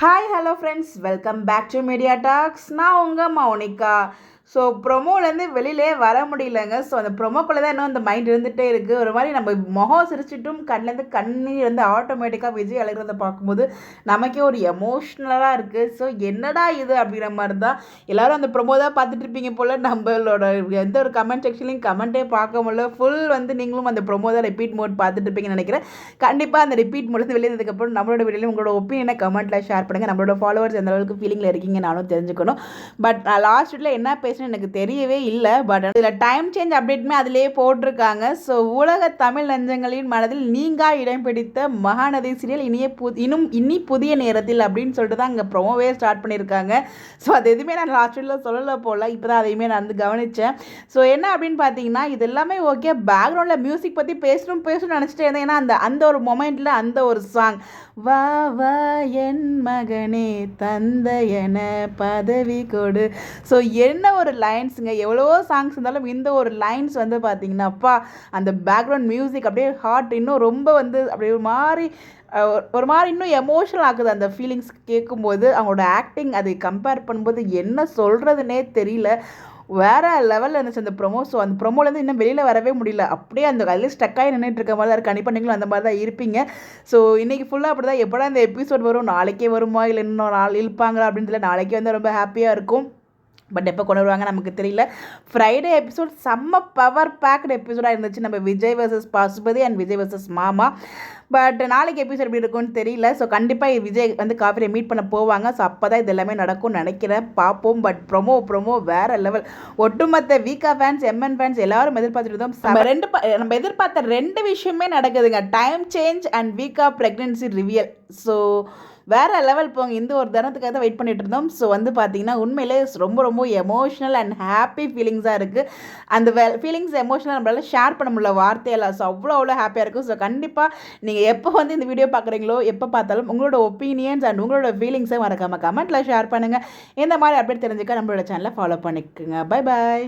Hi hello friends, welcome back to Media Talks. நான் உங்கள் Mounika. So ப்ரொமோலேருந்து வெளியிலே வர முடியலங்க. ஸோ அந்த ப்ரொமோக்குள்ளே தான் இன்னும் அந்த மைண்ட் இருந்துகிட்டே இருக்குது. ஒரு மாதிரி நம்ம முகம் சிரிச்சிட்டும் கண்ணிலேருந்து கண்ணீர் வந்து ஆட்டோமேட்டிக்காக விஜய் அழுகிறத பார்க்கும்போது நமக்கே ஒரு எமோஷ்னலாக இருக்குது. ஸோ என்னடா இது அப்படிங்கிற மாதிரி தான் எல்லோரும் அந்த ப்ரொமோ தான் பார்த்துட்டு இருப்பீங்க போல். நம்மளோட எந்த ஒரு கமெண்ட் செக்ஷன்லையும் கமெண்ட்டே பார்க்க முடியல. ஃபுல் வந்து நீங்களும் அந்த ப்ரொமோ தான் ரிப்பீட் மோட் பார்த்துட்டு இருப்பீங்கன்னு நினைக்கிறேன். கண்டிப்பாக அந்த ரிப்பீட் மோட்லேருந்து வெளியே இருந்ததுக்கப்புறம் நம்மளோட வீடியோலையும் உங்களோட ஒப்பீனியனை கமெண்ட்டில் ஷேர் பண்ணுங்கள். நம்மளோட ஃபாலோவர்ஸ் எந்த அளவுக்கு ஃபீலிங்கில் இருக்கீங்க நானும் தெரிஞ்சுக்கணும். பட் நான் லாஸ்ட் வீட்டில் என்ன பேசுகிறேன் எனக்கு தெரியவே இல்லை. பட் இதில் டைம் சேஞ்ச் அப்டேட்டுமே அதிலேயே போட்டிருக்காங்க. ஸோ உலக தமிழ் நெஞ்சங்களின் மனதில் நீங்கா இடம் பிடித்த மகாநதி சீரியல் இனி புதிய நேரத்தில் அப்படின்னு சொல்லிட்டு தான் இங்கே ப்ரோமோவே ஸ்டார்ட் பண்ணியிருக்காங்க. ஸோ அது எதுவுமே நான் லாஸ்ட் வீட்டில் சொல்லலை போல். இப்போ தான் அதையுமே நான் வந்து கவனித்தேன். ஸோ என்ன அப்படின்னு பார்த்தீங்கன்னா, இது எல்லாமே ஓகே, பேக்ரவுண்டில் மியூசிக் பற்றி பேசணும்னு நினச்சிட்டே இருந்தேன். ஏன்னா அந்த ஒரு மொமெண்ட்டில் அந்த ஒரு சாங், வா வா என் மகனே தந்தையன பதவி கொடு. ஸோ என்ன ஒரு லைன்ஸுங்க. எவ்வளவோ சாங்ஸ் இருந்தாலும் இந்த ஒரு லைன்ஸ் வந்து பார்த்தீங்கன்னா, அப்பா அந்த பேக்ரவுண்ட் மியூசிக் அப்படியே ஹார்ட் இன்னும் ரொம்ப வந்து அப்படியே ஒரு மாதிரி இன்னும் எமோஷனல் ஆகுது. அந்த ஃபீலிங்ஸ் கேட்கும்போது அவங்களோட ஆக்டிங் அதை கம்பேர் பண்ணும்போது என்ன சொல்கிறதுனே தெரியல. வேறு லெவலில் இருந்துச்சு அந்த ப்ரொமோ. ஸோ அந்த ப்ரொமோலேருந்து இன்னும் வெளியில் வரவே முடியல. அப்படியே அந்த அதில் ஸ்டக்காகி நின்றுட்டு இருக்க மாதிரி தான் இருக்குது. கண்டிப்பாக நீங்களும் அந்த மாதிரி தான் இருப்பீங்க. ஸோ இன்றைக்கி ஃபுல்லாக அப்படி தான். எப்படா இந்த எபிசோட் வரும், நாளைக்கே வருமா இல்லை இன்னும் நாள் இழுப்பாங்களா அப்படின்றதுல நாளைக்கே வந்து ரொம்ப ஹாப்பியாக இருக்கும். பட் எப்போ கொண்டு வருவாங்க நமக்கு தெரியல. ஃப்ரைடே எபிசோட் செம்ம பவர் பேக்டு எபிசோடாக இருந்துச்சு. நம்ம Vijay versus Pasupathi and Vijay versus மாமா. பட் நாளைக்கு எபிசோட் எப்படி இருக்கும்னு தெரியல. ஸோ கண்டிப்பாக விஜய் வந்து காஃபியை மீட் பண்ண போவாங்க. ஸோ அப்போ தான் இது எல்லாமே நடக்கும்னு நினைக்கிறேன். பார்ப்போம். பட் ப்ரொமோ வேறு லெவல். ஒட்டுமொத்த வீக்கா ஃபேன்ஸ், எம்என் ஃபேன்ஸ் எல்லாரும் எதிர்பார்த்துட்டு இருந்தோம். நம்ம எதிர்பார்த்த ரெண்டு விஷயமே நடக்குதுங்க. டைம் சேஞ்ச் அண்ட் வீக்கா ப்ரெக்னென்சி ரிவியல். ஸோ வேறு லெவல் போங்க. இந்த ஒரு தருணத்துக்காக தான் வெயிட் பண்ணிட்டு இருந்தோம். ஸோ வந்து பார்த்தீங்கன்னா உண்மையிலே ரொம்ப எமோஷ்னல் அண்ட் ஹாப்பி ஃபீலிங்ஸாக இருக்குது. அந்த ஃபீலிங்ஸ் எமோஷனலாக நம்மளால் ஷேர் பண்ண முடியல வார்த்தையெல்லாம். ஸோ அவ்வளோ ஹாப்பியாக இருக்கும். ஸோ கண்டிப்பாக நீங்கள் எப்போ வந்து இந்த வீடியோ பார்க்குறீங்களோ, எப்போ பார்த்தாலும் உங்களோட ஒப்பீனியன்ஸ் அண்ட் உங்களோட ஃபீலிங்ஸை மறக்காமல் கமெண்ட்டில் ஷேர் பண்ணுங்கள். இந்த மாதிரி அப்டேட் தெரிஞ்சுக்க நம்மளோட சேனலை ஃபாலோ பண்ணிக்கோங்க. Bye bye.